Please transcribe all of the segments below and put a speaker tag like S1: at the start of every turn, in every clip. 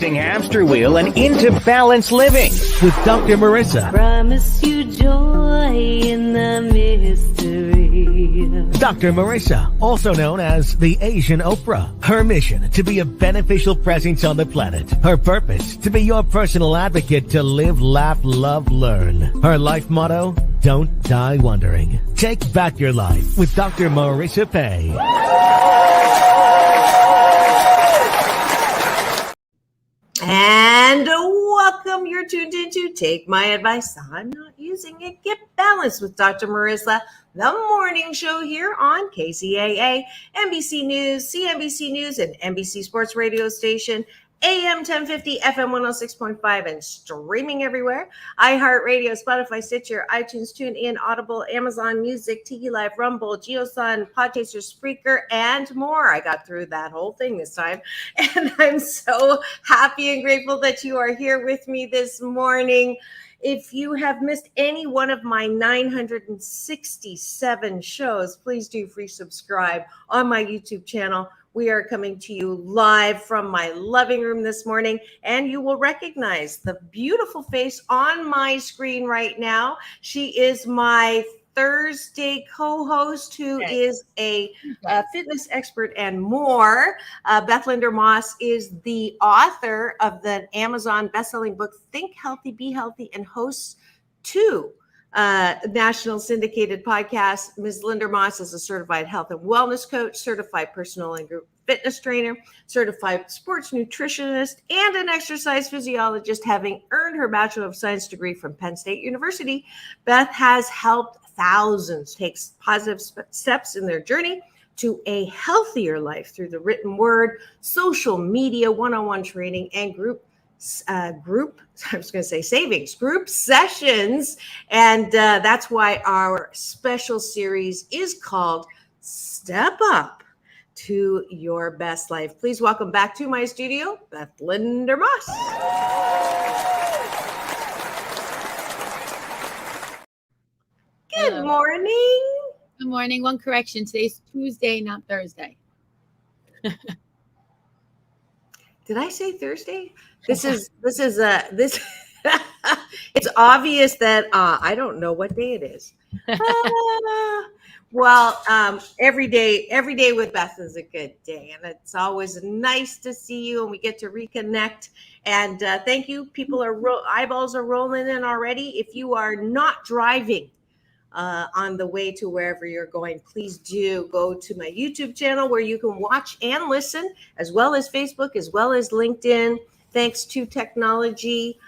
S1: Hamster wheel and into balanced living with Dr. Marissa.
S2: Promise you joy in the mystery.
S1: Dr. Marissa, also known as the Asian Oprah. Her mission, to be a beneficial presence on the planet. Her purpose, to be your personal advocate to live, laugh, love, learn. Her life motto, don't die wondering. Take back your life with Dr. Marissa Pay.
S3: And welcome. You're tuned into Take My Advice. I'm not using it. Get balanced with Dr. Marissa, the morning show here on KCAA, NBC News, CNBC News, and NBC Sports Radio Station, AM 1050, FM 106.5, and streaming everywhere. iHeartRadio, Spotify, Stitcher, iTunes, TuneIn, Audible, Amazon Music, Tiki Live, Rumble, GeoSun, Podchaser, Spreaker, and more. I got through that whole thing this time. And I'm so happy and grateful that you are here with me this morning. If you have missed any one of my 967 shows, please do free subscribe on my YouTube channel. We are coming to you live from my living room this morning, and you will recognize the beautiful face on my screen right now. She is my Thursday co-host, who is a fitness expert and more. Beth Linder-Moss is the author of the Amazon bestselling book, Think Healthy, Be Healthy, and hosts two national syndicated podcast. Ms. Linder-Moss is a certified health and wellness coach, certified personal and group fitness trainer, certified sports nutritionist, and an exercise physiologist, having earned her Bachelor of Science degree from Penn State University. Beth has helped thousands take positive steps in their journey to a healthier life through the written word, social media, one-on-one training, and group savings group sessions. And that's why our special series is called Step Up to Your Best Life. Please welcome back to my studio, Beth Linder-Moss. Good morning.
S4: Good morning. One correction. Today's Tuesday, not Thursday.
S3: Did I say Thursday? This is it's obvious that I don't know what day it is. Every day with Beth is a good day, and it's always nice to see you, and we get to reconnect. And thank you. People eyeballs are rolling in already. If you are not driving on the way to wherever you're going, please do go to my YouTube channel, where you can watch and listen, as well as Facebook, as well as LinkedIn. Thanks to technology,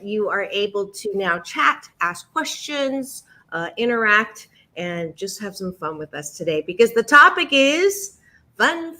S3: you are able to now chat, ask questions, interact, and just have some fun with us today, because the topic is fun.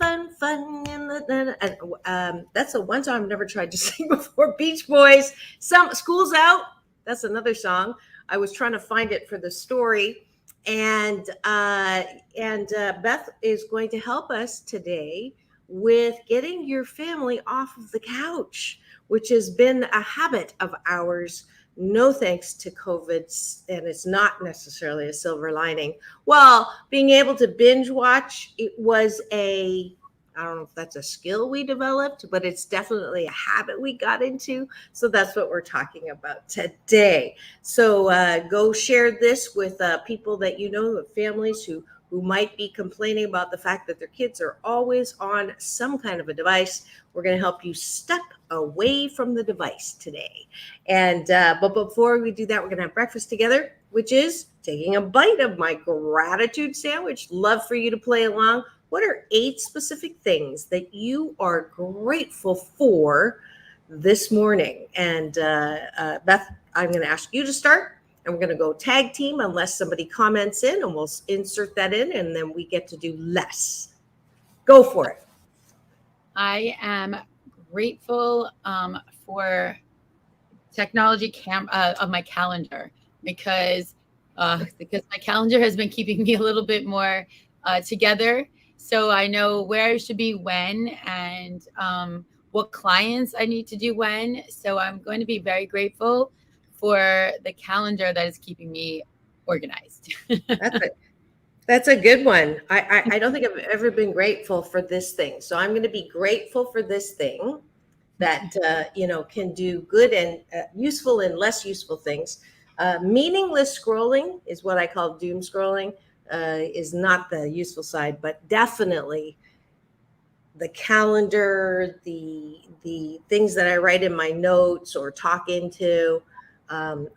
S3: That's the one song I've never tried to sing before. Beach Boys. School's Out. That's another song. I was trying to find it for the story, and Beth is going to help us today with getting your family off of the couch, which has been a habit of ours. No thanks to COVID, and it's not necessarily a silver lining. Well, being able to binge watch, it was I don't know if that's a skill we developed, but it's definitely a habit we got into. So that's what we're talking about today. So go share this with people that you know, families who might be complaining about the fact that their kids are always on some kind of a device. We're going to help you step away from the device today. And but before we do that, we're going to have breakfast together, which is taking a bite of my gratitude sandwich. Love for you to play along. What are 8 specific things that you are grateful for this morning? And Beth, I'm going to ask you to start. And we're going to go tag team unless somebody comments in, and we'll insert that in, and then we get to do less. Go for it.
S4: I am grateful for technology of my calendar, because my calendar has been keeping me a little bit more together. So I know where I should be when, and what clients I need to do when. So I'm going to be very grateful for the calendar that is keeping me organized.
S3: That's a good one. I don't think I've ever been grateful for this thing. So I'm going to be grateful for this thing. that can do good and useful and less useful things. Meaningless scrolling is what I call doom scrolling. Is not the useful side, but definitely the calendar, the things that I write in my notes or talk into.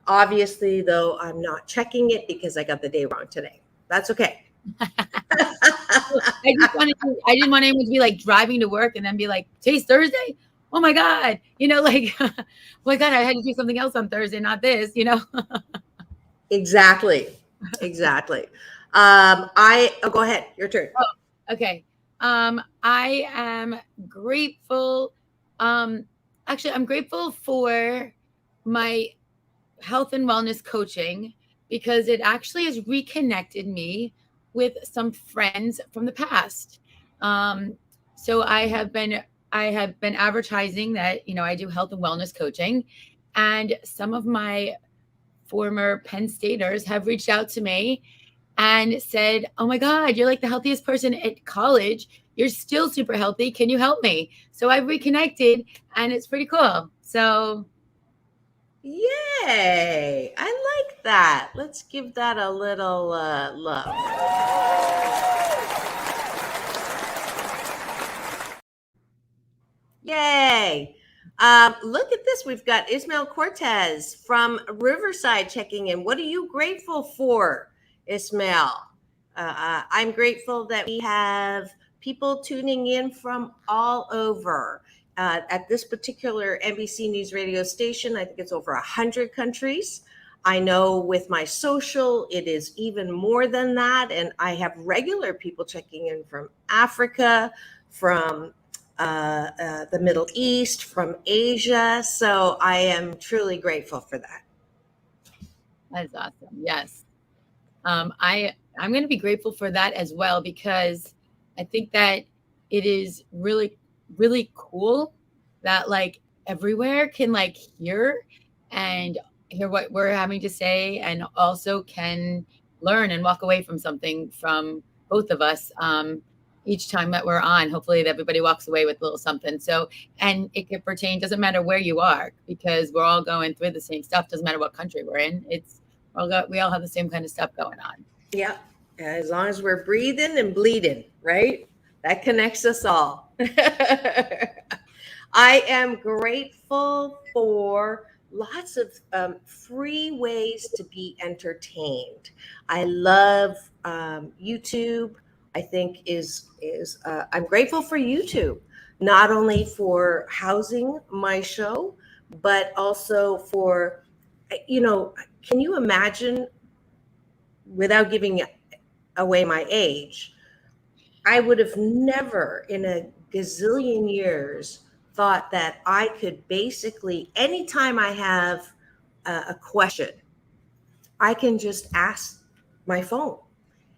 S3: Obviously, though, I'm not checking it because I got the day wrong today. That's okay.
S4: I didn't want anyone to be like driving to work and then be like, today's Thursday. Oh my God. Like, oh my God, I had to do something else on Thursday, not this,
S3: Exactly. Go ahead. Your turn.
S4: Oh, okay. I am grateful. Actually, I'm grateful for my health and wellness coaching because it actually has reconnected me with some friends from the past. So I have been advertising that, I do health and wellness coaching, and some of my former Penn Staters have reached out to me and said, oh my God, you're like the healthiest person at college. You're still super healthy. Can you help me? So I've reconnected and it's pretty cool. So.
S3: Yay. I like that. Let's give that a little love. Yay. Look at this. We've got Ismael Cortez from Riverside checking in. What are you grateful for, Ismael? I'm grateful that we have people tuning in from all over. At this particular NBC News radio station, I think it's over 100 countries. I know with my social, it is even more than that. And I have regular people checking in from Africa, from the Middle East, from Asia. So I am truly grateful for that.
S4: That's awesome. Yes. I'm going to be grateful for that as well, because I think that it is really, really cool that like everywhere can like hear what we're having to say, and also can learn and walk away from something from both of us. Each time that we're on, hopefully that everybody walks away with a little something. So, and it can pertain, doesn't matter where you are, because we're all going through the same stuff. Doesn't matter what country we're in. We all have the same kind of stuff going on.
S3: Yeah. As long as we're breathing and bleeding, right? That connects us all. I am grateful for lots of free ways to be entertained. I love YouTube. I think I'm grateful for YouTube, not only for housing my show, but also for, can you imagine, without giving away my age, I would have never in a gazillion years thought that I could basically, anytime I have a question, I can just ask my phone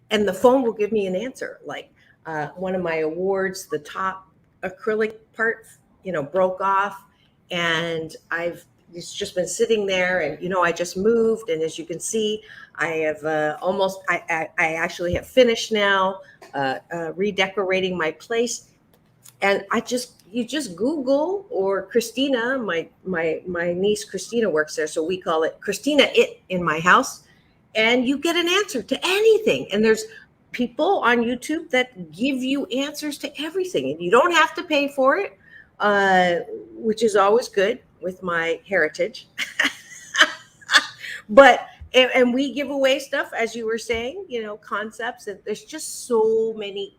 S3: and the phone will give me an answer. Like one of my awards, the top acrylic part, broke off, and it's just been sitting there, and I just moved, and as you can see, I have I actually have finished now redecorating my place. And you just Google, or Christina, my niece Christina works there, so we call it Christina It in my house, and you get an answer to anything. And there's people on YouTube that give you answers to everything, and you don't have to pay for it, which is always good with my heritage. But and we give away stuff, as you were saying, concepts, and there's just so many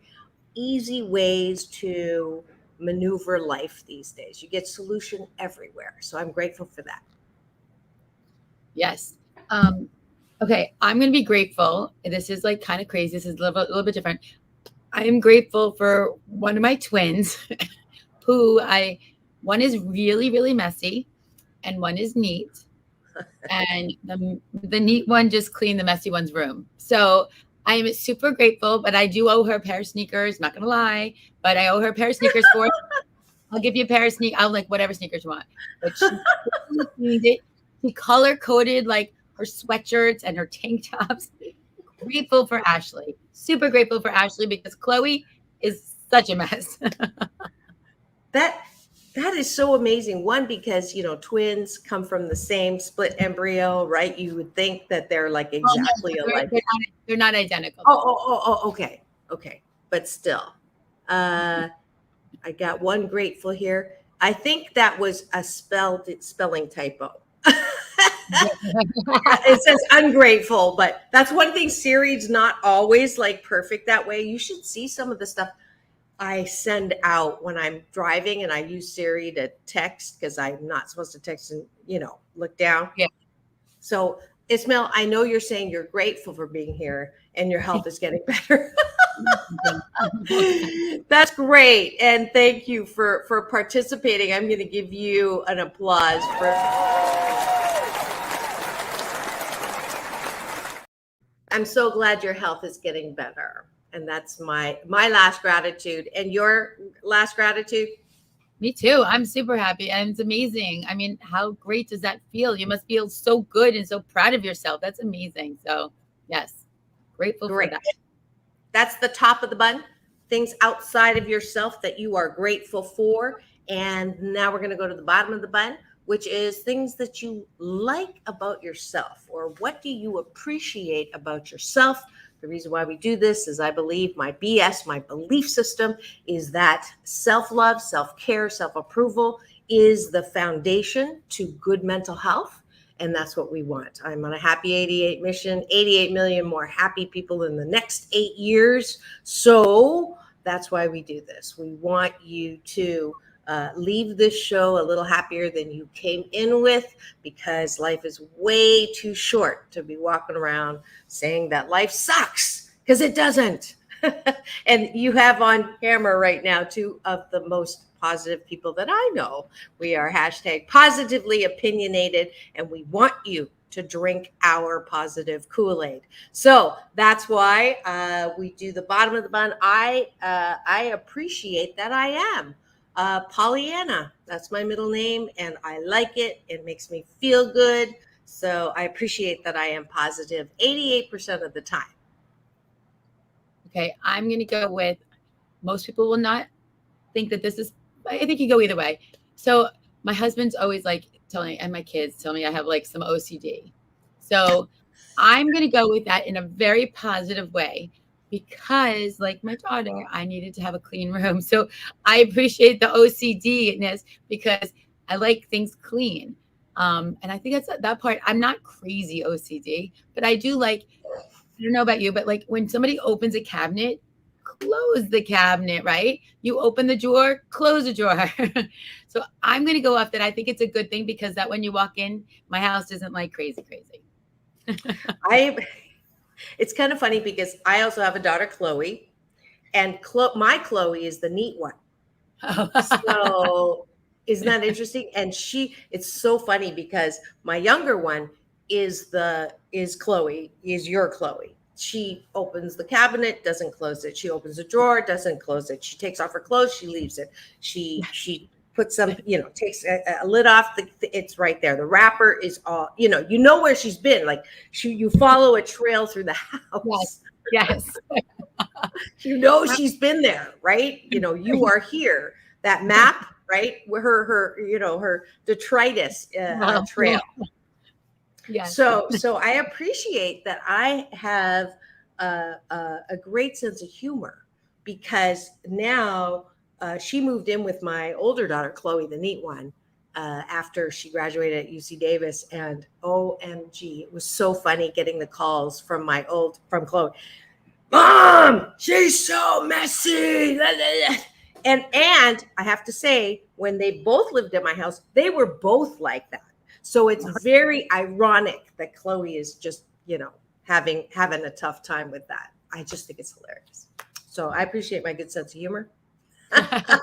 S3: easy ways to maneuver life these days. You get solution everywhere. So I'm grateful for that.
S4: Yes. Okay. I'm going to be grateful. This is like kind of crazy. This is a little bit different. I am grateful for one of my twins one is really, really messy and one is neat. And the neat one just cleaned the messy one's room. So I am super grateful, but I do owe her a pair of sneakers. Not going to lie, but I owe her a pair of sneakers for it. I'll give you a pair of sneakers. I'll like whatever sneakers you want. But she cleaned it. She color coded like her sweatshirts and her tank tops. Grateful for Ashley. Super grateful for Ashley, because Chloe is such a mess.
S3: That is so amazing. One, because, twins come from the same split embryo, right? You would think that they're like
S4: Oh, no,
S3: exactly alike.
S4: they're not identical.
S3: Oh, okay. Okay. But still, I got one grateful here. I think that was a spelling typo. It says ungrateful, but that's one thing. Siri's not always like perfect that way. You should see some of the stuff I send out when I'm driving, and I use Siri to text because I'm not supposed to text and, look down.
S4: Yeah.
S3: So, Ismail, I know you're saying you're grateful for being here and your health is getting better. That's great. And thank you for participating. I'm going to give you an applause for. I'm so glad your health is getting better. And that's my last gratitude. And your last gratitude?
S4: Me too. I'm super happy, and it's amazing. I mean, how great does that feel? You must feel so good and so proud of yourself. That's amazing. So yes, grateful for that.
S3: That's the top of the bun. Things outside of yourself that you are grateful for. And now we're going to go to the bottom of the bun, which is things that you like about yourself, or what do you appreciate about yourself? The reason why we do this is I believe my belief system is that self-love, self-care, self-approval is the foundation to good mental health. And that's what we want. I'm on a happy 88 mission, 88 million more happy people in the next 8 years. So that's why we do this. We want you to leave this show a little happier than you came in with, because life is way too short to be walking around saying that life sucks, because it doesn't. And you have on camera right now two of the most positive people that I know. We are #positively opinionated, and we want you to drink our positive Kool-Aid. So that's why we do the bottom of the bun. I appreciate that I am Pollyanna. That's my middle name, and I like it. It makes me feel good. So I appreciate that I am positive 88% of the time.
S4: Okay, I'm going to go with, most people will not think that this is, I think you go either way. So my husband's always like telling, and my kids tell me I have like some OCD. So I'm going to go with that in a very positive way, because like my daughter, I needed to have a clean room. So I appreciate the OCD-ness because I like things clean. And I think that's that part. I'm not crazy OCD, but I do like, I don't know about you, but like when somebody opens a cabinet, close the cabinet, right? You open the drawer, close the drawer. So I'm going to go off that. I think it's a good thing, because that when you walk in, my house isn't like crazy.
S3: It's kind of funny because I also have a daughter, Chloe, and my Chloe is the neat one. So isn't that interesting? And it's so funny because my younger one is Chloe, is your Chloe. She opens the cabinet, doesn't close it. She opens the drawer, doesn't close it. She takes off her clothes, she leaves it. She puts some, takes a lid off. It's right there. The wrapper is all, you know where she's been. Like you follow a trail through the house.
S4: Yes.
S3: She's been there, right? You are here. That map, right? Where her detritus trail.
S4: Yes.
S3: So I appreciate that I have a great sense of humor, because now she moved in with my older daughter, Chloe, the neat one, after she graduated at UC Davis. And OMG, it was so funny getting the calls from Chloe. Mom, she's so messy. And I have to say, when they both lived at my house, they were both like that. So it's very ironic that Chloe is just, having a tough time with that. I just think it's hilarious. So I appreciate my good sense of humor.
S4: I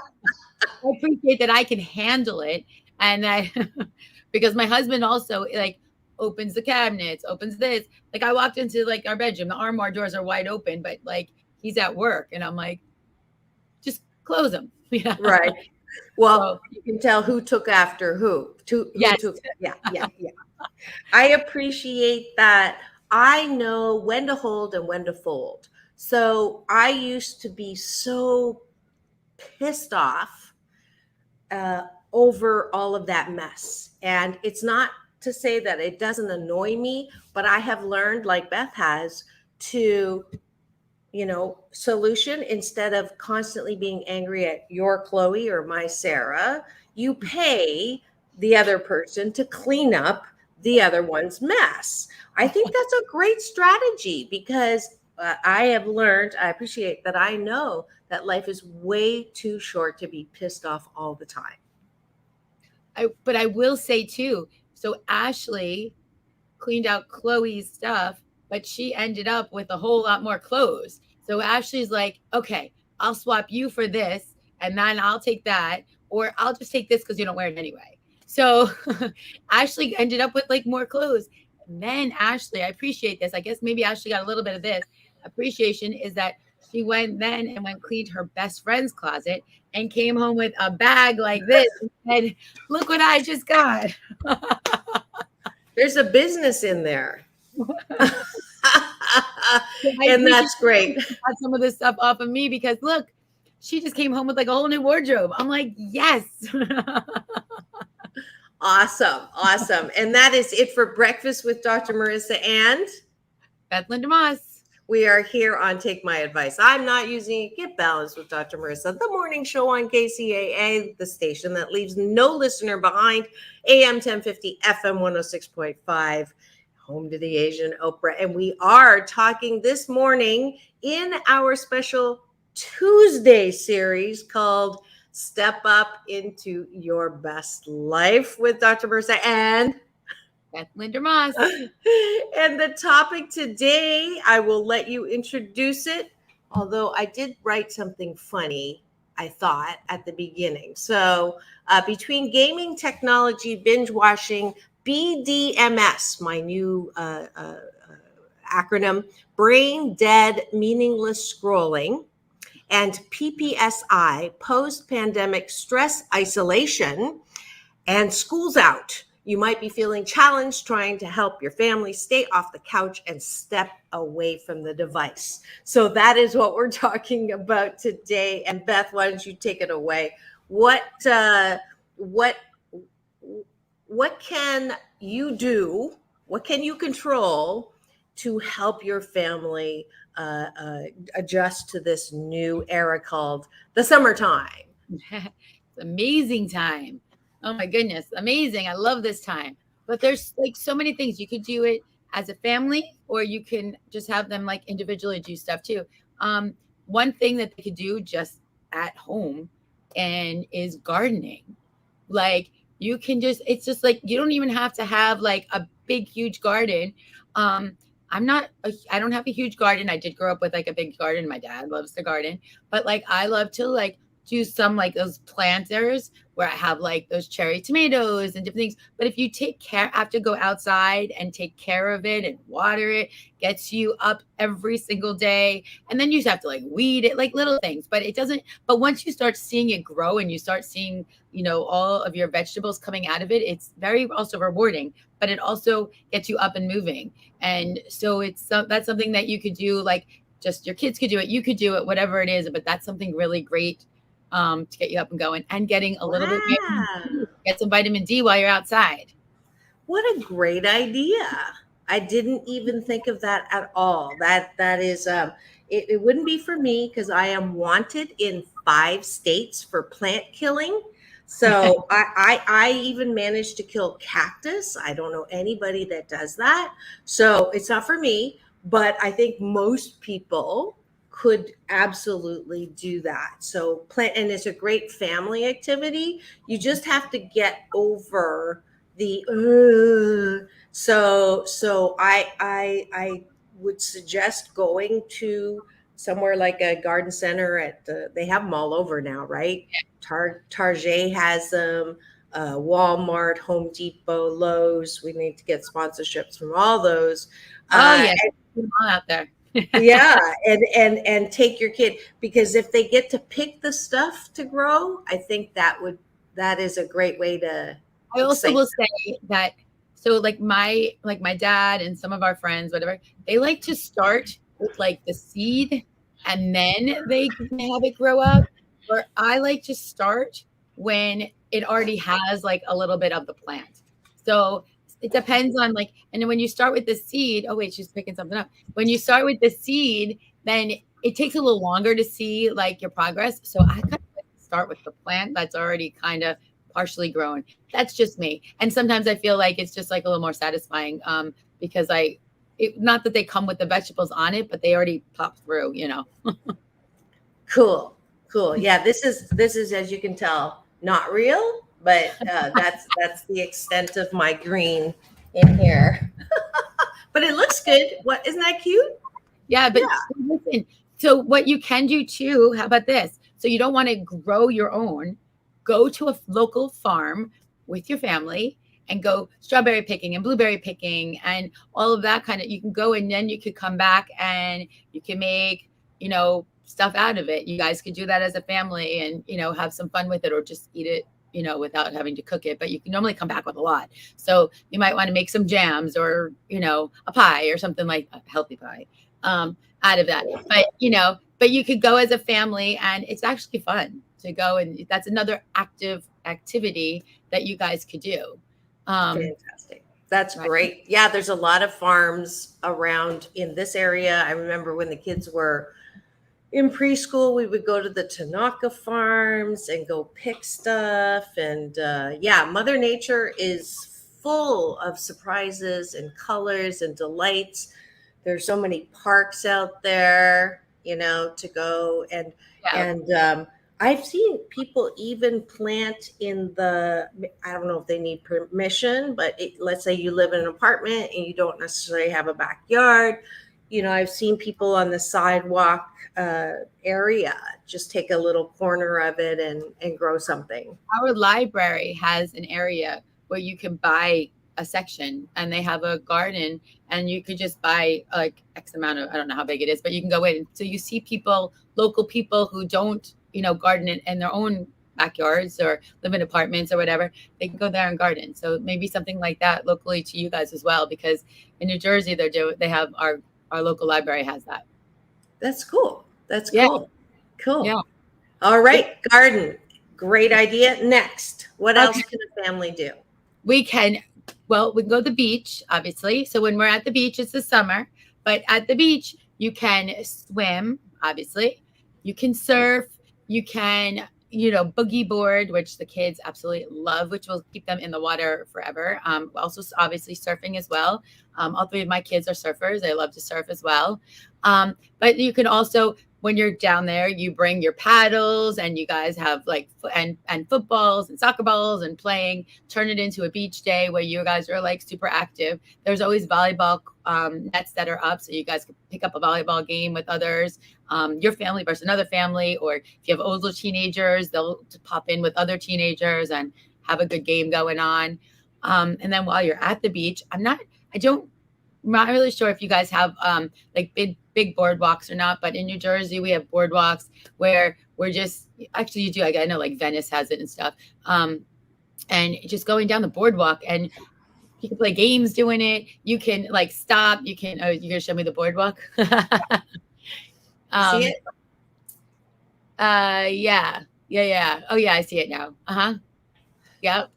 S4: appreciate that I can handle it. And because my husband also like opens the cabinets, opens this. Like I walked into like our bedroom, the armoire doors are wide open, but like he's at work and I'm like, just close them. Yeah.
S3: Right. Well, you can tell who took after who.
S4: Yeah.
S3: I appreciate that. I know when to hold and when to fold. So I used to be so pissed off over all of that mess. And it's not to say that it doesn't annoy me, but I have learned, like Beth has, to, solution, instead of constantly being angry at your Chloe or my Sarah, you pay the other person to clean up the other one's mess. I think that's a great strategy because I have learned, I appreciate that I know that life is way too short to be pissed off all the time.
S4: But I will say too, so Ashley cleaned out Chloe's stuff, but she ended up with a whole lot more clothes. So Ashley's like, okay, I'll swap you for this, and then I'll take that, or I'll just take this because you don't wear it anyway. So Ashley ended up with like more clothes. And then Ashley, I appreciate this. I guess maybe Ashley got a little bit of this appreciation, is that she went then and went cleaned her best friend's closet and came home with a bag like this and said, look what I just got.
S3: There's a business in there. And that's great.
S4: Got some of this stuff off of me because look, she just came home with like a whole new wardrobe. I'm like, yes.
S3: Awesome. And that is it for Breakfast with Dr. Marissa and
S4: Beth Linder-Moss.
S3: We are here on Take My Advice. I'm not using it. Get Balanced with Dr. Marissa, the morning show on KCAA, the station that leaves no listener behind, AM 1050, FM 106.5, home to the Asian Oprah. And we are talking this morning in our special Tuesday series called Step Up into Your Best Life with Dr. Marissa and
S4: Beth Linder-Moss.
S3: And the topic today, I will let you introduce it, although I did write something funny, I thought, at the beginning. So between gaming, technology, binge watching, BDMS, my new acronym, brain dead meaningless scrolling, and PPSI, post-pandemic stress isolation, and school's out. You might be feeling challenged trying to help your family stay off the couch and step away from the device. So that is what we're talking about today. And Beth, why don't you take it away? What can you do? What can you control to help your family adjust to this new era called the summertime?
S4: It's amazing time. Oh my goodness, amazing. I love this time. But there's like so many things. You could do it as a family, or you can just have them like individually do stuff too. One thing that they could do just at home and is gardening. Like you can just, it's just like, you don't even have to have like a big, huge garden. I don't have a huge garden. I did grow up with like a big garden. My dad loves to garden, but like, I love to like do some like those planters where I have like those cherry tomatoes and different things. But if you take care, have to go outside and take care of it and water it, gets you up every single day. And then you just have to like weed it, like little things, but it doesn't, but once you start seeing it grow and you start seeing, all of your vegetables coming out of it, it's very also rewarding, but it also gets you up and moving. And so that's something that you could do. Like just your kids could do it. You could do it, whatever it is, but that's something really great to get you up and going and getting a little bit, get some vitamin D while you're outside.
S3: What a great idea. I didn't even think of that at all. That is, it wouldn't be for me because I am wanted in 5 states for plant killing. So I even managed to kill cactus. I don't know anybody that does that. So it's not for me, but I think most people could absolutely do that. So and it's a great family activity. You just have to get over the so I would suggest going to somewhere like a garden center they have them all over now, right? Target has them, Walmart, Home Depot, Lowe's. We need to get sponsorships from all those.
S4: Yeah, all out there.
S3: Yeah, and take your kid, because if they get to pick the stuff to grow, I think that is a great way to.
S4: I also will say that, so like my dad and some of our friends, whatever, they like to start with like the seed and then they can have it grow up. Or I like to start when it already has like a little bit of the plant. So it depends on like, and then when you start with the seed, oh wait, she's picking something up. When you start with the seed, then it takes a little longer to see like your progress. So I kind of like to start with the plant that's already kind of partially grown. That's just me. And sometimes I feel like it's just like a little more satisfying because not that they come with the vegetables on it, but they already pop through, you know.
S3: Cool. Yeah, this is, as you can tell, not real, but that's the extent of my green in here. But it looks good. What, isn't that cute?
S4: Yeah, but listen, so what you can do too, how about this? So you don't want to grow your own, go to a local farm with your family and go strawberry picking and blueberry picking and all of that kind of, you can go and then you could come back and you can make, you know, stuff out of it. You guys could do that as a family and, you know, have some fun with it or just eat it, you know, without having to cook it, but you can normally come back with a lot. So you might want to make some jams or, you know, a pie or something like a healthy pie out of that. But, you know, but you could go as a family and it's actually fun to go. And that's another activity that you guys could do.
S3: Fantastic. That's great. Yeah, there's a lot of farms around in this area. I remember when the kids were in preschool, we would go to the Tanaka farms and go pick stuff. And yeah, Mother Nature is full of surprises and colors and delights. There's so many parks out there, you know, to go. And I've seen people even plant in the, I don't know if they need permission, but let's say you live in an apartment and you don't necessarily have a backyard. You know, I've seen people on the sidewalk area just take a little corner of it and grow something.
S4: Our library has an area where you can buy a section and they have a garden and you could just buy like X amount of, I don't know how big it is, but you can go in. So you see people, local people who don't, you know, garden in their own backyards or live in apartments or whatever, they can go there and garden. So maybe something like that locally to you guys as well, because in New Jersey, they have our local library has that.
S3: That's cool. That's cool. Cool.
S4: Yeah.
S3: All right. Garden. Great idea. Next, what else can a family do?
S4: We can go to the beach, obviously. So when we're at the beach, it's the summer, but at the beach, you can swim, obviously. You can surf. You can, you know, boogie board, which the kids absolutely love, which will keep them in the water forever. Also, obviously, surfing as well. All three of my kids are surfers. They love to surf as well. But you can also, when you're down there, you bring your paddles and you guys have like and footballs and soccer balls and playing, turn it into a beach day where you guys are like super active. There's always volleyball nets that are up. So you guys can pick up a volleyball game with others, your family versus another family, or if you have older teenagers, they'll pop in with other teenagers and have a good game going on. And then while you're at the beach, I'm not really sure if you guys have like big boardwalks or not, but in New Jersey, we have boardwalks where we're just, actually you do, I know like Venice has it and stuff. And just going down the boardwalk and you can play games doing it. You can like stop. You can, you're going to show me the boardwalk?
S3: See it?
S4: Yeah. Oh yeah, I see it now. Yep.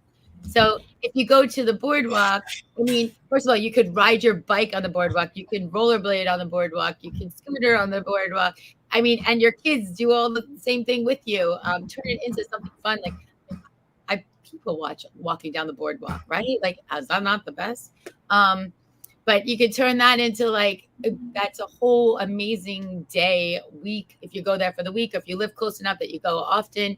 S4: So if you go to the boardwalk, I mean, first of all, you could ride your bike on the boardwalk. You can rollerblade on the boardwalk. You can scooter on the boardwalk. I mean, and your kids do all the same thing with you. Turn it into something fun. Like people watch walking down the boardwalk, right? Like, as I'm not the best. But you could turn that into like, that's a whole amazing day, week. If you go there for the week, or if you live close enough that you go often,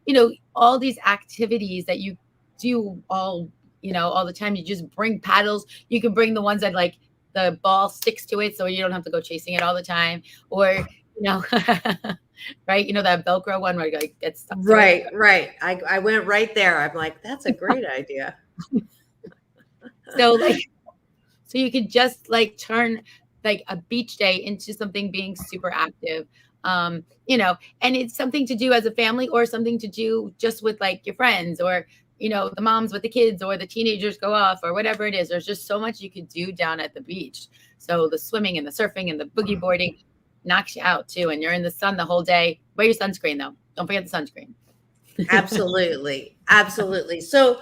S4: you know, all these activities that you do all the time. You just bring paddles. You can bring the ones that like the ball sticks to it so you don't have to go chasing it all the time, or, you know, right. You know, that Velcro one where you like get stuck.
S3: Right. I went right there. I'm like, that's a great idea.
S4: So you could just like turn like a beach day into something being super active. You know, and it's something to do as a family or something to do just with like your friends, or, you know, the moms with the kids, or the teenagers go off, or whatever it is. There's just so much you could do down at the beach. So the swimming and the surfing and the boogie boarding knocks you out too. And you're in the sun the whole day. Wear your sunscreen though. Don't forget the sunscreen.
S3: Absolutely. Absolutely. So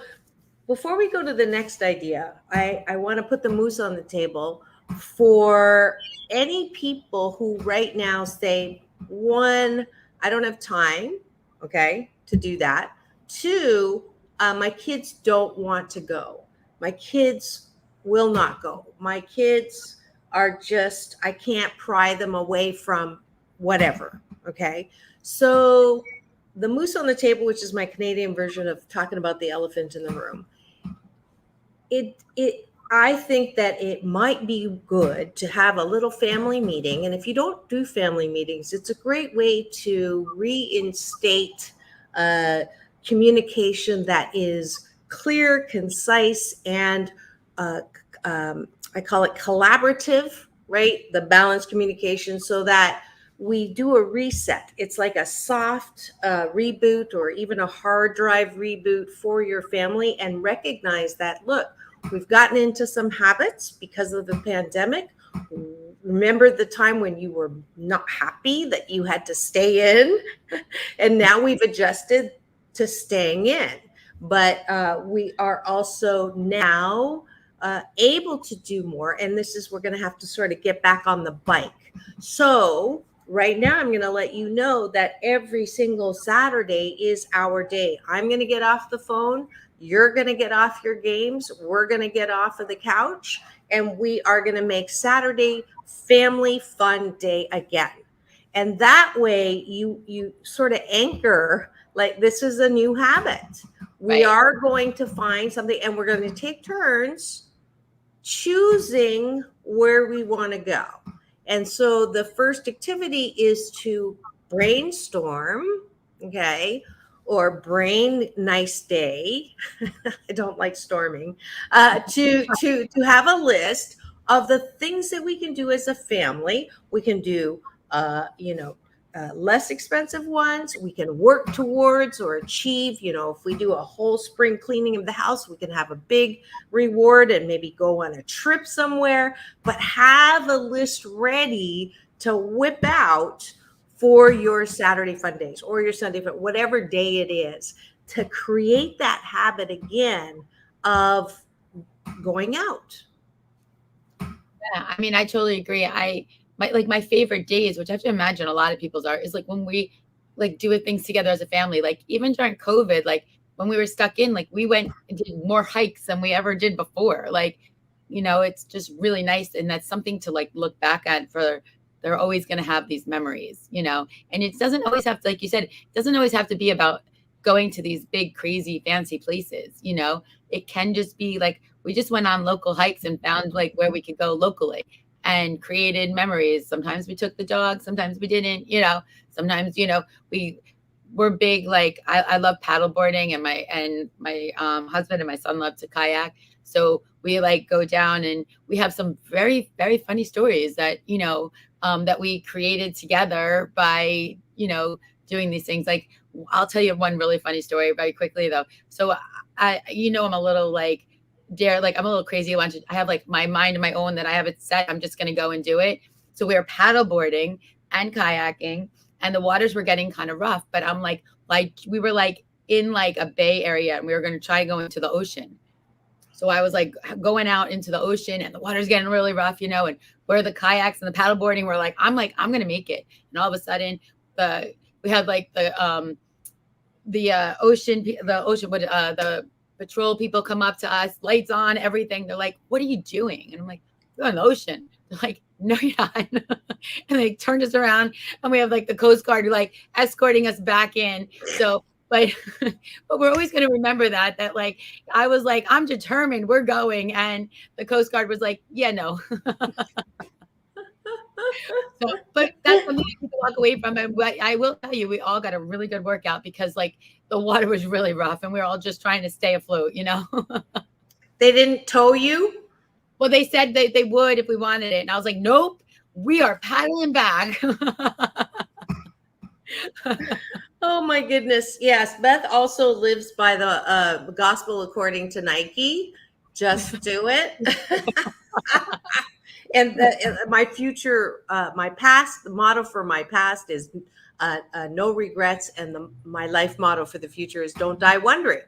S3: before we go to the next idea, I want to put the moose on the table for any people who right now say, one, I don't have time, okay, to do that. Two, my kids don't want to go. My kids will not go. My kids are just, I can't pry them away from whatever, okay? So the moose on the table, which is my Canadian version of talking about the elephant in the room, it I think that it might be good to have a little family meeting. And if you don't do family meetings, it's a great way to reinstate communication that is clear, concise, and uh, I call it collaborative, right? The balanced communication, so that we do a reset. It's like a soft reboot or even a hard drive reboot for your family, and recognize that, look, we've gotten into some habits because of the pandemic. Remember the time when you were not happy that you had to stay in, and now we've adjusted to staying in. But we are also now able to do more. And this is, we're going to have to sort of get back on the bike. So right now, I'm going to let you know that every single Saturday is our day. I'm going to get off the phone. You're going to get off your games. We're going to get off of the couch, and we are going to make Saturday family fun day again. And that way you sort of anchor, like, this is a new habit. We are going to find something, and we're going to take turns choosing where we want to go. And so the first activity is to brainstorm, okay, or brain nice day. I don't like storming. To have a list of the things that we can do as a family. We can do, less expensive ones. We can work towards or achieve. If we do a whole spring cleaning of the house, we can have a big reward and maybe go on a trip somewhere. But have a list ready to whip out for your Saturday fun days or your Sunday fun, whatever day it is, to create that habit again of going out.
S4: Yeah, I mean, I totally agree. My favorite days, which I have to imagine a lot of people's are, is like when we like do things together as a family. Like even during COVID, like when we were stuck in, like we went and did more hikes than we ever did before. Like, it's just really nice. And that's something to like look back at they're always going to have these memories, and it doesn't always have to, like you said, it doesn't always have to be about going to these big, crazy, fancy places. It can just be like, we just went on local hikes and found like where we could go locally and created memories. Sometimes we took the dog, sometimes we didn't, sometimes, we're big. Like I love paddleboarding, and my husband and my son love to kayak. So we like go down, and we have some very, very funny stories that, that we created together by, doing these things. Like, I'll tell you one really funny story very quickly though. So I'm a little like, I'm a little crazy. I have like my mind of my own that I have it set. I'm just going to go and do it. So we were paddleboarding and kayaking, and the waters were getting kind of rough, but I'm like we were like in like a bay area, and we were going to try going to the ocean. So I was like going out into the ocean, and the water's getting really rough, and where the kayaks and the paddleboarding were like, I'm going to make it. And all of a sudden we had like the patrol people come up to us, lights on, everything. They're like, "What are you doing?" And I'm like, "We're on the ocean." They're like, "No, you're not." And they turned us around, and we have like the Coast Guard like escorting us back in. So, but we're always going to remember that like I was like, I'm determined, we're going, and the Coast Guard was like, "Yeah, no." So, but that's something you can walk away from. And I will tell you, we all got a really good workout because like the water was really rough, and we were all just trying to stay afloat,
S3: They didn't tow you?
S4: Well, they said they would if we wanted it. And I was like, nope, we are paddling back.
S3: Oh my goodness. Yes. Beth also lives by the gospel according to Nike. Just do it. And my future, the motto for my past is no regrets. And my life motto for the future is don't die wondering.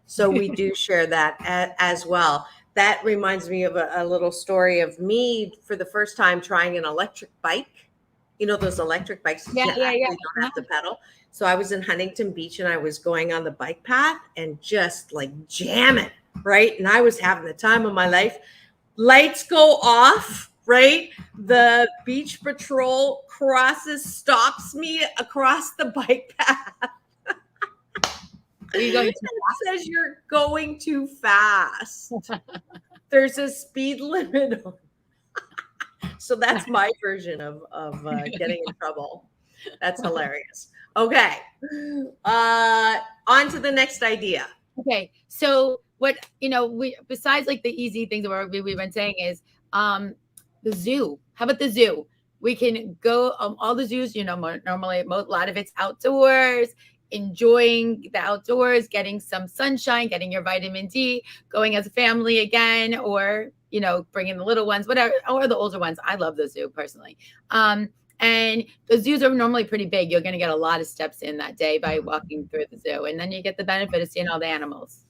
S3: So we do share that as well. That reminds me of a little story of me for the first time trying an electric bike. You know, those electric bikes, you don't have to pedal. So I was in Huntington Beach and I was going on the bike path and just like jamming, right? And I was having the time of my life. Lights go off, right? The beach patrol stops me across the bike path.
S4: Are you going
S3: It says you're going too fast. There's a speed limit. So that's my version of getting in trouble. That's hilarious. Okay. On to the next idea.
S4: Okay. So what, we, besides like the easy things that we've been saying is the zoo. How about the zoo? We can go all the zoos, normally a lot of it's outdoors, enjoying the outdoors, getting some sunshine, getting your vitamin D, going as a family again, or, bringing the little ones, whatever, or the older ones. I love the zoo personally. And the zoos are normally pretty big. You're going to get a lot of steps in that day by walking through the zoo. And then you get the benefit of seeing all the animals.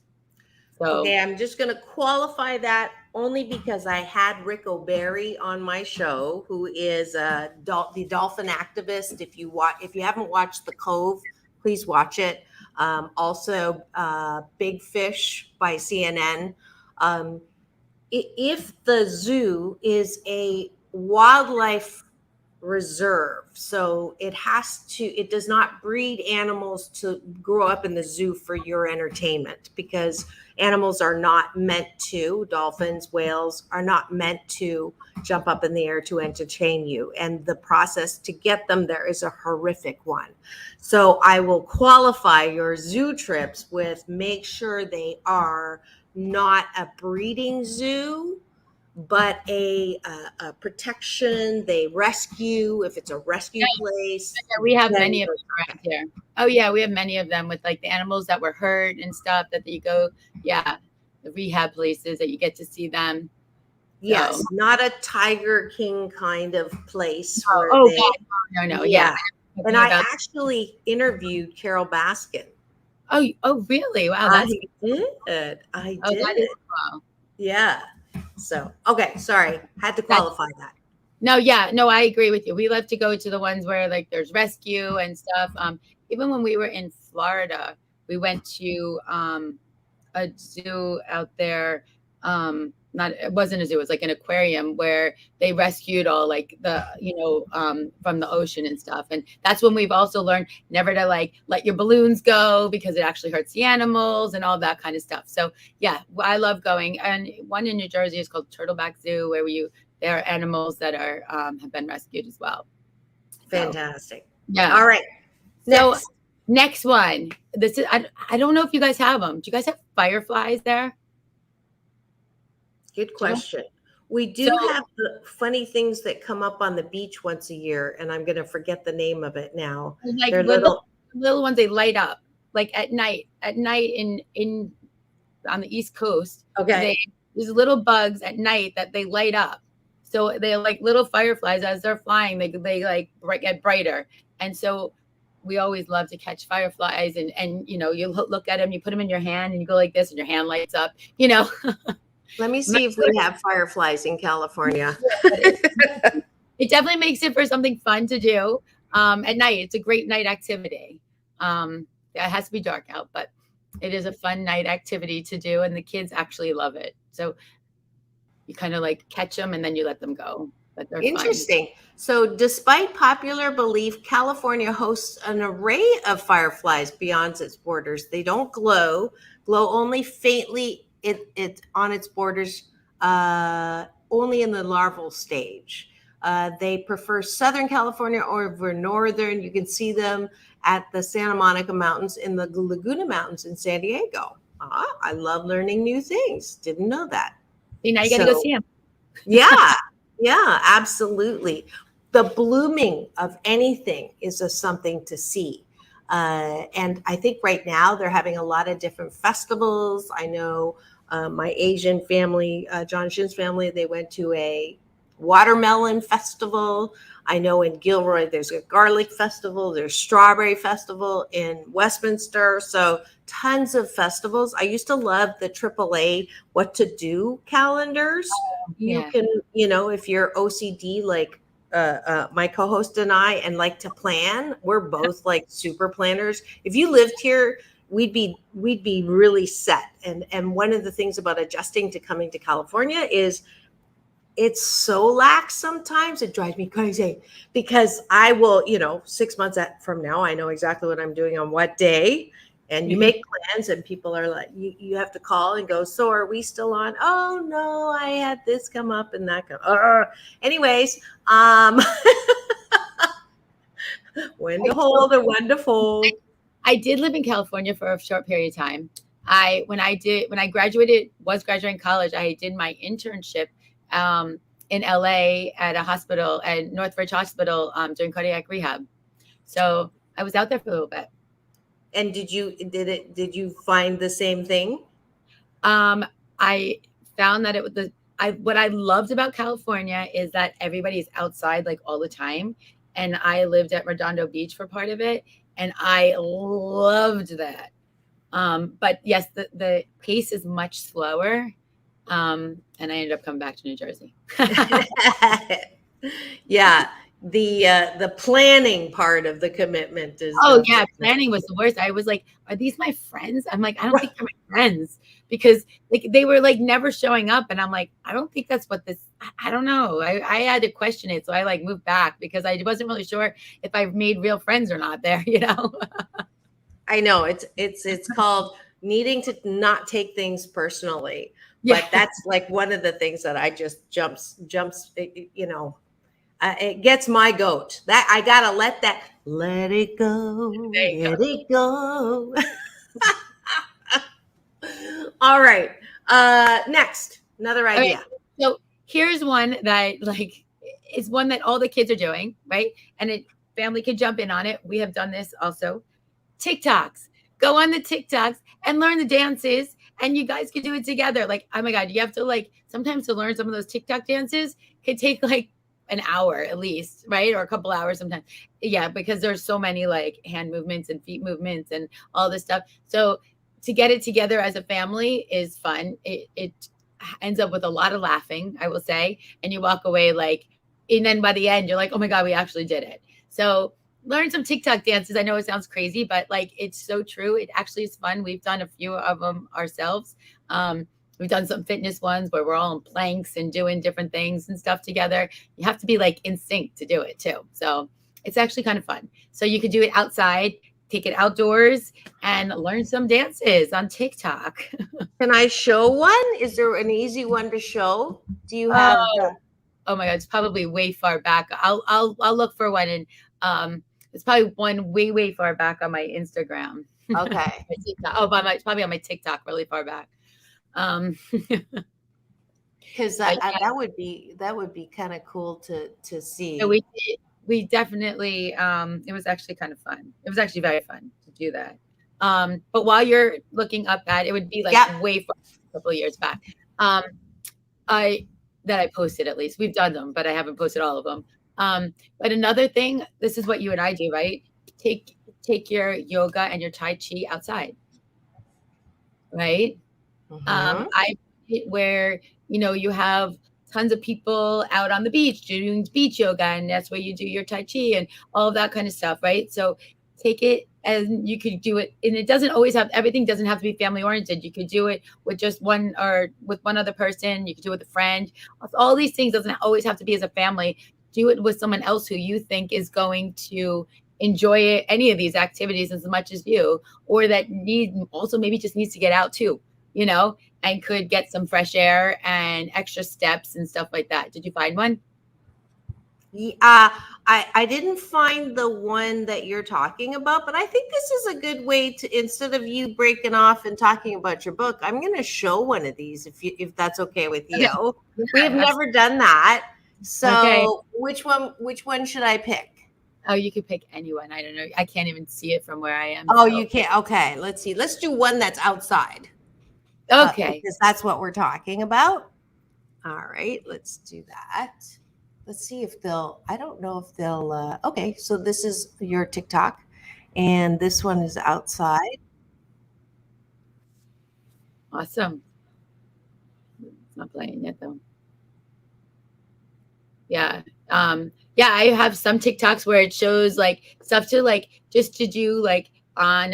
S4: So,
S3: okay, I'm just going to qualify that only because I had Rick O'Berry on my show, who is the dolphin activist. If you haven't watched The Cove, please watch it. Also, Big Fish by CNN. If the zoo is a wildlife reserve, so it does not breed animals to grow up in the zoo for your entertainment, because animals are not meant to, dolphins, whales are not meant to jump up in the air to entertain you. And the process to get them there is a horrific one. So I will qualify your zoo trips with make sure they are not a breeding zoo, but a protection. They rescue, if it's a rescue place.
S4: Yeah, we have many of them around here. Oh yeah, we have many of them with like the animals that were hurt and stuff that you go, the rehab places that you get to see them.
S3: Yes, so. Not a Tiger King kind of place.
S4: No. Yeah.
S3: And I actually interviewed Carol Baskin.
S4: Oh, really? Wow,
S3: I did. That is,
S4: wow.
S3: Yeah. So, okay, sorry. Had to qualify that.
S4: No, I agree with you. We love to go to the ones where like there's rescue and stuff. Even when we were in Florida, we went to a zoo out there. It wasn't a zoo, it was like an aquarium where they rescued all like the, from the ocean and stuff. And that's when we've also learned never to like let your balloons go because it actually hurts the animals and all that kind of stuff. So yeah, I love going. And one in New Jersey is called Turtleback Zoo, where there are animals that are have been rescued as well.
S3: Fantastic.
S4: So, yeah.
S3: All right.
S4: Next one. This is I don't know if you guys have them. Do you guys have fireflies there?
S3: Good question. We do have the funny things that come up on the beach once a year, and I'm going to forget the name of it now.
S4: Like they're little ones. They light up like at night in on the East Coast.
S3: Okay.
S4: These little bugs at night that they light up. So they're like little fireflies as they're flying. They like get brighter. And so we always love to catch fireflies. And you look at them, you put them in your hand, and you go like this, and your hand lights up.
S3: Let me see if we have fireflies in California.
S4: It definitely makes it for something fun to do at night. It's a great night activity. It has to be dark out, but it is a fun night activity to do, and the kids actually love it. So you kind of like catch them and then you let them go. But they're
S3: interesting. Fun. So despite popular belief, California hosts an array of fireflies beyond its borders. They don't glow only faintly. It's on its borders only in the larval stage. They prefer Southern California over Northern. You can see them at the Santa Monica Mountains in the Laguna Mountains in San Diego. I love learning new things. Didn't know that.
S4: See, now you got to go see them.
S3: Yeah, absolutely. The blooming of anything is something to see. And I think right now they're having a lot of different festivals. I know my Asian family, John Shin's family, they went to a watermelon festival. I know in Gilroy there's a garlic festival, there's strawberry festival in Westminster. So tons of festivals. I used to love the AAA what to do calendars. You
S4: Yeah.
S3: can, you know, if you're OCD like my co-host and I, and like to plan, we're both like super planners. If you lived here, we'd be really set. And one of the things about adjusting to coming to California is it's so lax sometimes. It drives me crazy because I will, you know, 6 months from now, I know exactly what I'm doing on what day. And you make plans and people are like, you have to call and go, so are we still on? Oh no, I had this come up and that come. Anyways, when to hold or when to fold.
S4: I did live in California for a short period of time. When I was graduating college, I did my internship in LA at a hospital at Northridge Hospital during cardiac rehab. So I was out there for a little bit.
S3: And did you find the same thing?
S4: I found that what I loved about California is that everybody's outside like all the time. And I lived at Redondo Beach for part of it. And I loved that. But yes, the pace is much slower. And I ended up coming back to New Jersey.
S3: Yeah. The planning part of the commitment is.
S4: Oh yeah. Planning was the worst. I was like, are these my friends? I'm like, I don't think they're my friends because like they were like never showing up. And I'm like, I don't think that's what this, I don't know. I had to question it. So I like moved back because I wasn't really sure if I made real friends or not there, you know?
S3: I know it's called needing to not take things personally.
S4: Yeah.
S3: But that's like one of the things that I just jumps, you know, it gets my goat. That I gotta let it go, let it go. All right. Next, another idea.
S4: Okay. So here's one that like is one that all the kids are doing, right? And family can jump in on it. We have done this also. TikToks. Go on the TikToks and learn the dances, and you guys can do it together. Like, oh my God, you have to like sometimes to learn some of those TikTok dances could take like an hour at least, right? Or a couple hours sometimes. Yeah, because there's so many like hand movements and feet movements and all this stuff. So to get it together as a family is fun. It ends up with a lot of laughing, I will say. And you walk away like, and then by the end, you're like, oh my God, we actually did it. So learn some TikTok dances. I know it sounds crazy, but like, it's so true. It actually is fun. We've done a few of them ourselves. We've done some fitness ones where we're all in planks and doing different things and stuff together. You have to be like in sync to do it too. So it's actually kind of fun. So you could do it outside, take it outdoors and learn some dances on TikTok.
S3: Can I show one? Is there an easy one to show? Do you have?
S4: Oh my God, it's probably way far back. I'll look for one, and it's probably one way far back on my Instagram.
S3: Okay.
S4: It's probably on my TikTok really far back.
S3: Because that would be kind of cool to see.
S4: So we definitely it was actually kind of fun. It was actually very fun to do that. But while you're looking up that, it would be like way far, a couple of years back. That I posted at least. We've done them, but I haven't posted all of them. But another thing, this is what you and I do, right? Take your yoga and your Tai Chi outside, right? Where, you know, you have tons of people out on the beach doing beach yoga, and that's where you do your Tai Chi and all of that kind of stuff, right? So take it, and you could do it, and it doesn't always have, everything doesn't have to be family oriented. You could do it with just one or with one other person. You could do it with a friend. All these things doesn't always have to be as a family. Do it with someone else who you think is going to enjoy any of these activities as much as you, or that maybe just needs to get out too, you know, and could get some fresh air and extra steps and stuff like that. Did you find one?
S3: I didn't find the one that you're talking about, but I think this is a good way to, instead of you breaking off and talking about your book, I'm going to show one of these if that's okay with you. Okay. We have never done that. So okay. Which one should I pick?
S4: Oh, you could pick anyone. I don't know. I can't even see it from where I am.
S3: Oh, so. You can't. Okay. Let's see. Let's do one that's outside.
S4: Okay.
S3: Because that's what we're talking about. All right. Let's do that. let's see if they'll, I don't know if they'll, okay, so this is your TikTok and this one is outside.
S4: Awesome. It's not playing yet though. Yeah. Yeah, I have some TikToks where it shows like stuff to like just to do like on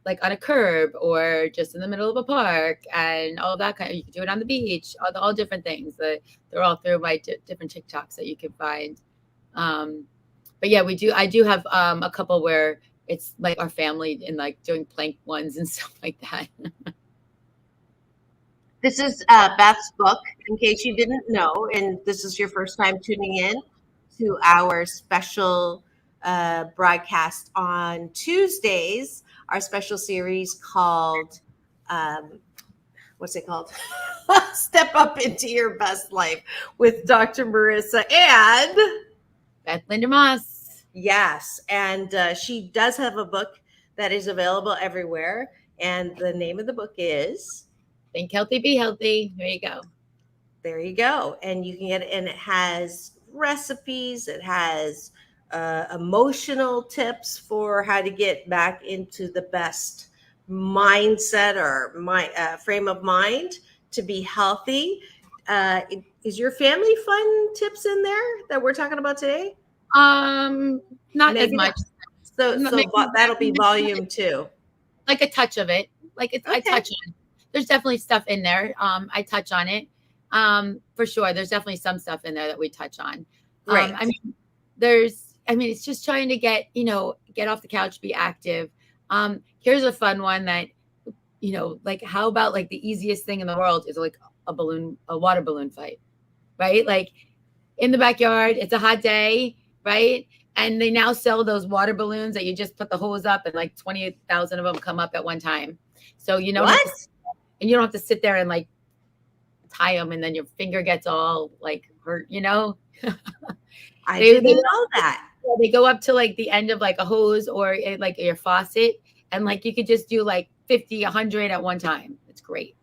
S4: a curb or just in the middle of a park and all that kind of, you can do it on the beach, all different things that they're all through my different TikToks that you can find. But yeah, I do have a couple where it's like our family and like doing plank ones and stuff like that.
S3: This is Beth's book, in case you didn't know, and this is your first time tuning in to our special broadcast on Tuesdays, our special series called, what's it called? Step Up Into Your Best Life with Dr. Marissa and
S4: Beth Linder-Moss.
S3: Yes, and she does have a book that is available everywhere, and the name of the book is
S4: Think Healthy, Be Healthy. There you go.
S3: There you go. And you can get it, and it has recipes, it has emotional tips for how to get back into the best mindset or frame of mind to be healthy. Is your family fun tips in there that we're talking about today?
S4: Not
S3: maybe
S4: as much.
S3: So that'll be volume 2.
S4: Like a touch of it. Like it's, okay. I touch on. There's definitely stuff in there. I touch on it. For sure. There's definitely some stuff in there that we touch on.
S3: Right.
S4: It's just trying to get off the couch, be active. Here's a fun one that, like how about like the easiest thing in the world is like a water balloon fight, right? Like in the backyard, it's a hot day, right? And they now sell those water balloons that you just put the hose up and like 28,000 of them come up at one time. So you don't and you don't have to sit there and like tie them and then your finger gets all like hurt,
S3: I didn't know that.
S4: They go up to like the end of like a hose or like your faucet, and like you could just do like 50, 100 at one time. It's great.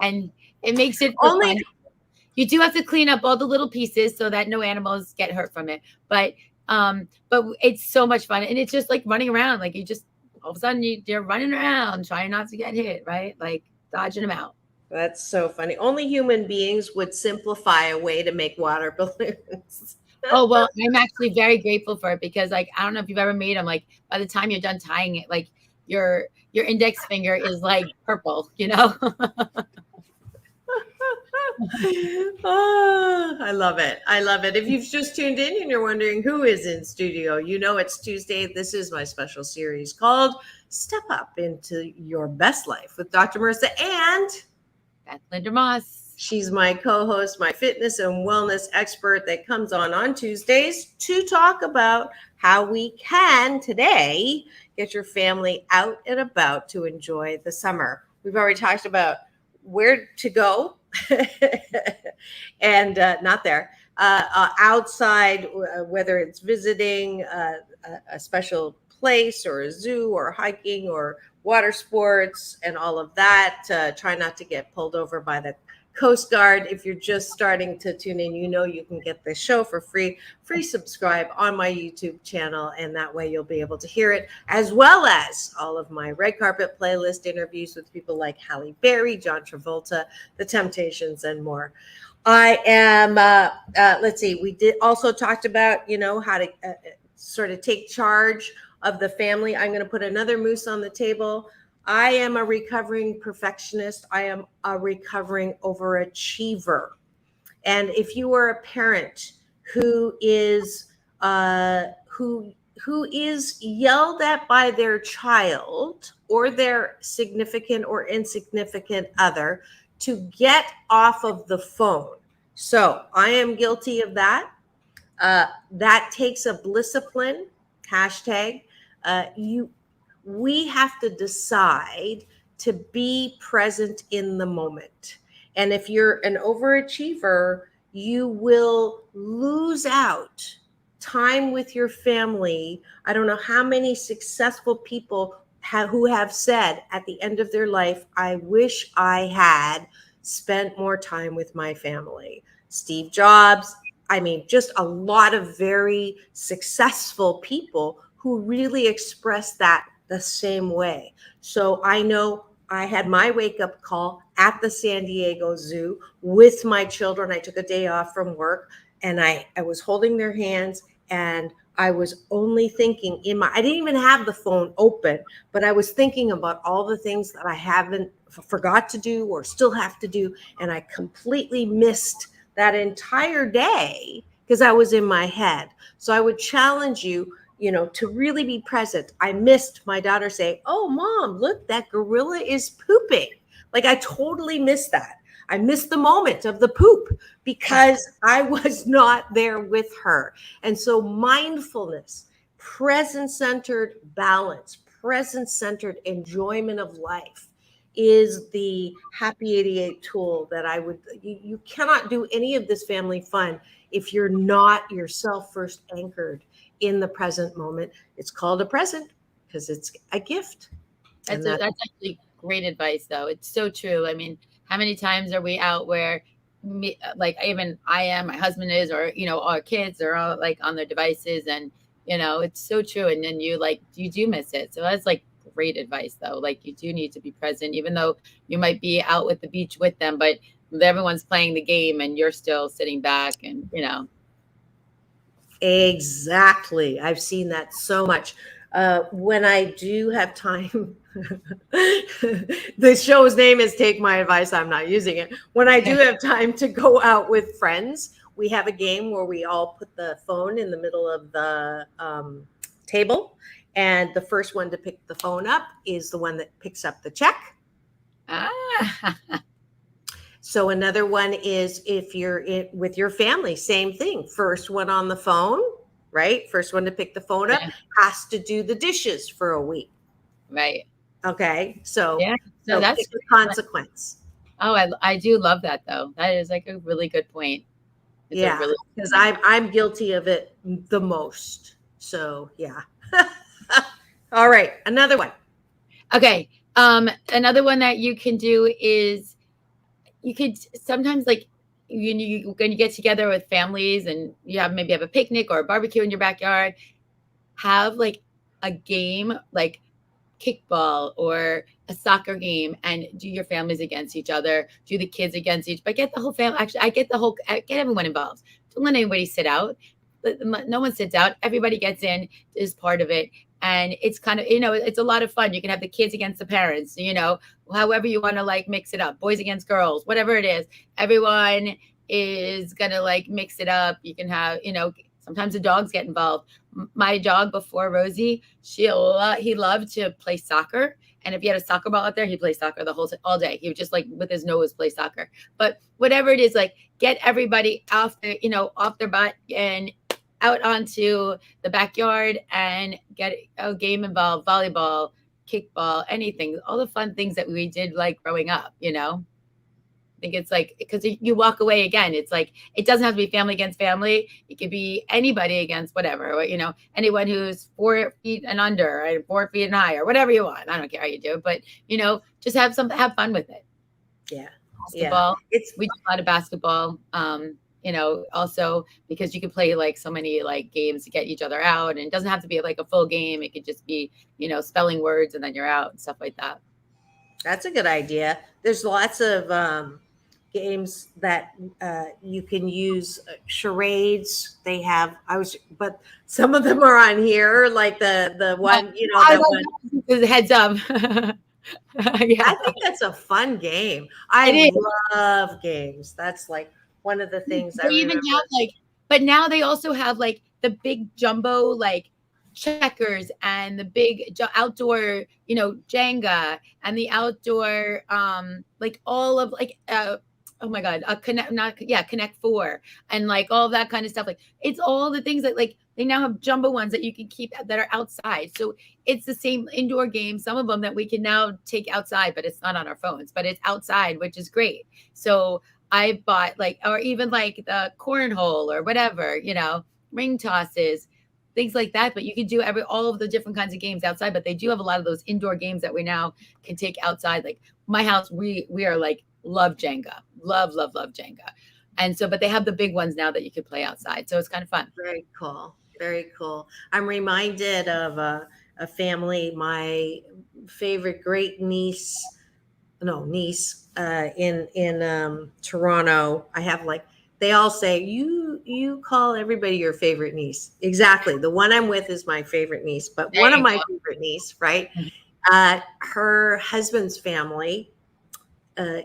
S4: And it makes it fun. You do have to clean up all the little pieces so that no animals get hurt from it. But it's so much fun. And it's just like running around. Like you just, all of a sudden you're running around trying not to get hit, right? Like dodging them out.
S3: That's so funny. Only human beings would simplify a way to make water balloons.
S4: Oh, well, I'm actually very grateful for it because like, I don't know if you've ever made them, like by the time you're done tying it, like your index finger is like purple,
S3: Oh, I love it. I love it. If you've just tuned in and you're wondering who is in studio, it's Tuesday. This is my special series called Step Up Into Your Best Life with Dr. Marissa and
S4: Beth Linder-Moss.
S3: She's my co-host, my fitness and wellness expert that comes on Tuesdays to talk about how we can today get your family out and about to enjoy the summer. We've already talked about where to go and not there, outside, whether it's visiting a special place or a zoo or hiking or water sports and all of that. Try not to get pulled over by the Coast Guard. If you're just starting to tune in, you can get this show for free subscribe on my YouTube channel, and that way you'll be able to hear it, as well as all of my red carpet playlist interviews with people like Halle Berry, John Travolta, The Temptations, and more. I am, let's see, we did also talked about, how to sort of take charge of the family. I'm going to put another moose on the table. I am a recovering perfectionist. I am a recovering overachiever. And if you are a parent who is yelled at by their child or their significant or insignificant other to get off of the phone. So I am guilty of that. That takes a discipline. Hashtag. We have to decide to be present in the moment. And if you're an overachiever, you will lose out time with your family. I don't know how many successful people who have said at the end of their life, I wish I had spent more time with my family. Steve Jobs. I mean, just a lot of very successful people who really express that the same way. So I know I had my wake up call at the San Diego Zoo with my children. I took a day off from work and I was holding their hands, and I was only thinking I didn't even have the phone open, but I was thinking about all the things that I haven't forgot to do or still have to do. And I completely missed that entire day because I was in my head. So I would challenge you, to really be present. I missed my daughter saying, "Oh, Mom, look, that gorilla is pooping." Like, I totally missed that. I missed the moment of the poop because I was not there with her. And so mindfulness, present-centered balance, present-centered enjoyment of life is the Happy 88 tool that you cannot do any of this family fun if you're not yourself first anchored in the present moment. It's called a present because it's a gift.
S4: That's actually great advice, though. It's so true. I mean, how many times are we out where my husband is, or, our kids are all like on their devices, and, it's so true. And then you do miss it. So that's like great advice, though. Like, you do need to be present, even though you might be out with the beach with them, but everyone's playing the game and you're still sitting back and,
S3: Exactly. I've seen that so much. When I do have time, the show's name is Take My Advice. I'm not using it. When I do have time to go out with friends, we have a game where we all put the phone in the middle of the table. And the first one to pick the phone up is the one that picks up the check. So another one is if you're with your family, same thing. First one on the phone, right? First one to pick the phone up has to do the dishes for a week.
S4: Right.
S3: Okay. So,
S4: so that's
S3: the consequence.
S4: Oh, I do love that, though. That is like a really good point.
S3: Because I'm guilty of it the most. So yeah. All right. Another one.
S4: Okay. Another one that you can do is you could sometimes, like, when you get together with families and you have a picnic or a barbecue in your backyard, have like a game like kickball or a soccer game, and do your families against each other, do the kids against but get the whole family. Actually, I get everyone involved. Don't let anybody sit out. No one sits out. Everybody gets in, is part of it. And it's kind of, it's a lot of fun. You can have the kids against the parents, however you want to like mix it up, boys against girls, whatever it is. Everyone is going to like mix it up. You can have, sometimes the dogs get involved. My dog before Rosie, he loved to play soccer. And if you had a soccer ball out there, he'd play soccer all day. He would just like with his nose play soccer. But whatever it is, like get everybody off their butt and out onto the backyard and get a game involved, volleyball, kickball, anything, all the fun things that we did like growing up, I think it's like, because you walk away again, it's like, it doesn't have to be family against family. It could be anybody against whatever, anyone who's 4 feet and under, or 4 feet and high, or whatever you want. I don't care how you do it, but, just have fun with it.
S3: Yeah.
S4: Basketball. Yeah. We do a lot of basketball. Also because you can play like so many like games to get each other out, and it doesn't have to be like a full game. It could just be, spelling words and then you're out and stuff like that.
S3: That's a good idea. There's lots of games that you can use. Charades they have. But some of them are on here, like the one,
S4: the heads up.
S3: Yeah. I think that's a fun game. I love games. That's like one of the things
S4: they even have but now they also have like the big jumbo like checkers and the big outdoor, Jenga, and the outdoor like all of like oh my God, Connect 4 and like all of that kind of stuff. Like it's all the things that like they now have jumbo ones that you can keep that are outside. So it's the same indoor game, some of them that we can now take outside, but it's not on our phones, but it's outside, which is great. So I bought or even like the cornhole or whatever, ring tosses, things like that. But you can do all of the different kinds of games outside, but they do have a lot of those indoor games that we now can take outside. Like my house, we are like, love Jenga, love Jenga. And so, but they have the big ones now that you could play outside. So it's kind of fun.
S3: Very cool. Very cool. I'm reminded of a family, my favorite great niece, in Toronto. I have like, they all say, you call everybody your favorite niece. Exactly. The one I'm with is my favorite niece, but
S4: There
S3: one of
S4: you
S3: my
S4: go.
S3: favorite niece, right? Her husband's family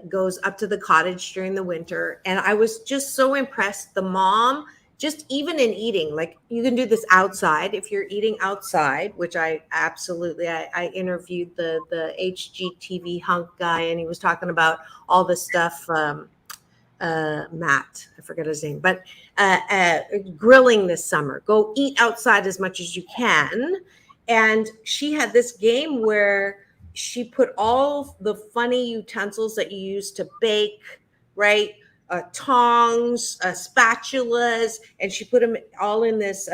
S3: goes up to the cottage during the winter. And I was just so impressed. The mom, just even in eating, like you can do this outside if you're eating outside, which I absolutely, I interviewed the HGTV hunk guy, and he was talking about all the stuff, Matt, I forget his name, but grilling this summer. Go eat outside as much as you can. And she had this game where she put all the funny utensils that you use to bake, right? Tongs, spatulas, and she put them all in this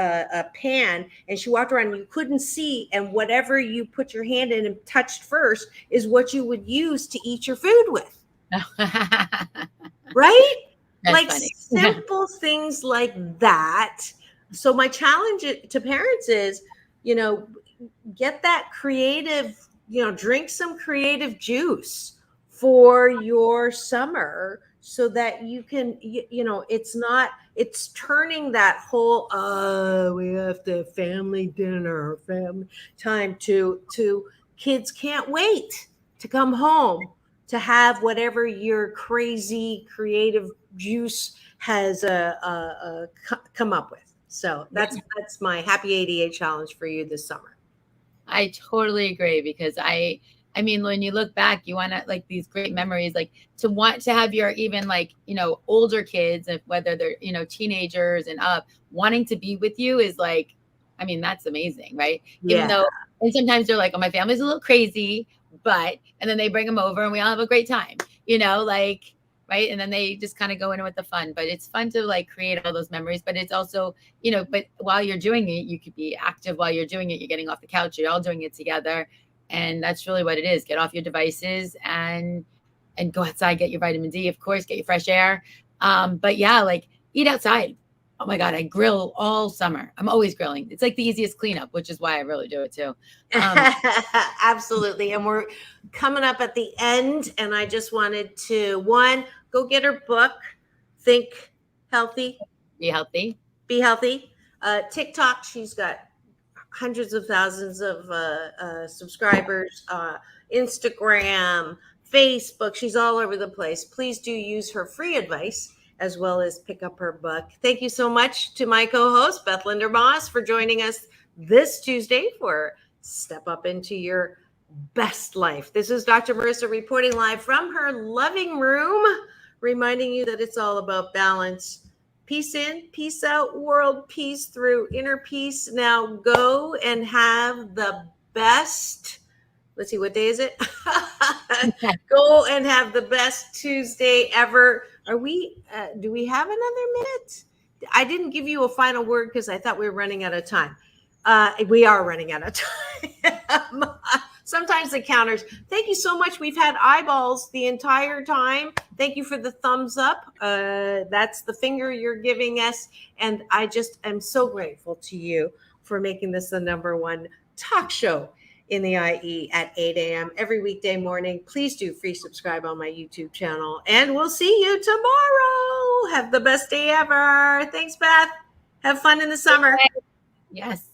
S3: pan, and she walked around. You couldn't see, and whatever you put your hand in and touched first is what you would use to eat your food with. Right?
S4: That's
S3: like
S4: funny.
S3: simple things like that. So my challenge to parents is, get that creative, drink some creative juice for your summer so that you can, it's turning that whole, we have to have family dinner, family time to kids can't wait to come home to have whatever your crazy creative juice has come up with. So that's my happy 88 challenge for you this summer.
S4: I totally agree, because I mean, when you look back, you want to like these great memories, like to want to have your even like, older kids, if whether they're, teenagers and up, wanting to be with you is like, I mean, that's amazing, right?
S3: Yeah.
S4: Even though, and sometimes they're like, oh, my family's a little crazy, and then they bring them over and we all have a great time, like, right. And then they just kind of go in with the fun, but it's fun to like create all those memories. But it's also, but while you're doing it, you could be active while you're doing it. You're getting off the couch, you're all doing it together. And that's really what it is. Get off your devices and go outside, get your vitamin D, of course, get your fresh air. But yeah, like eat outside. Oh my God, I grill all summer. I'm always grilling. It's like the easiest cleanup, which is why I really do it too.
S3: Absolutely. And we're coming up at the end, and I just wanted to, go get her book, Think Healthy.
S4: Be healthy.
S3: Be Healthy. TikTok, she's got hundreds of thousands of subscribers. Instagram, Facebook, she's all over the place. Please do use her free advice as well as pick up her book. Thank you so much to my co-host, Beth Linder-Moss, for joining us this Tuesday for Step Up Into Your Best Life. This is Dr. Marissa reporting live from her loving room, reminding you that it's all about balance. Peace in, peace out, world peace through inner peace. Now go and have the best, let's see, what day is it? Go and have the best Tuesday ever. Do we have another minute? I didn't give you a final word because I thought we were running out of time. We are running out of time. Sometimes the counters. Thank you so much. We've had eyeballs the entire time. Thank you for the thumbs up. That's the finger you're giving us. And I just am so grateful to you for making this the number one talk show in the IE at 8 a.m. every weekday morning. Please do free subscribe on my YouTube channel. And we'll see you tomorrow. Have the best day ever. Thanks, Beth. Have fun in the summer.
S4: Yes.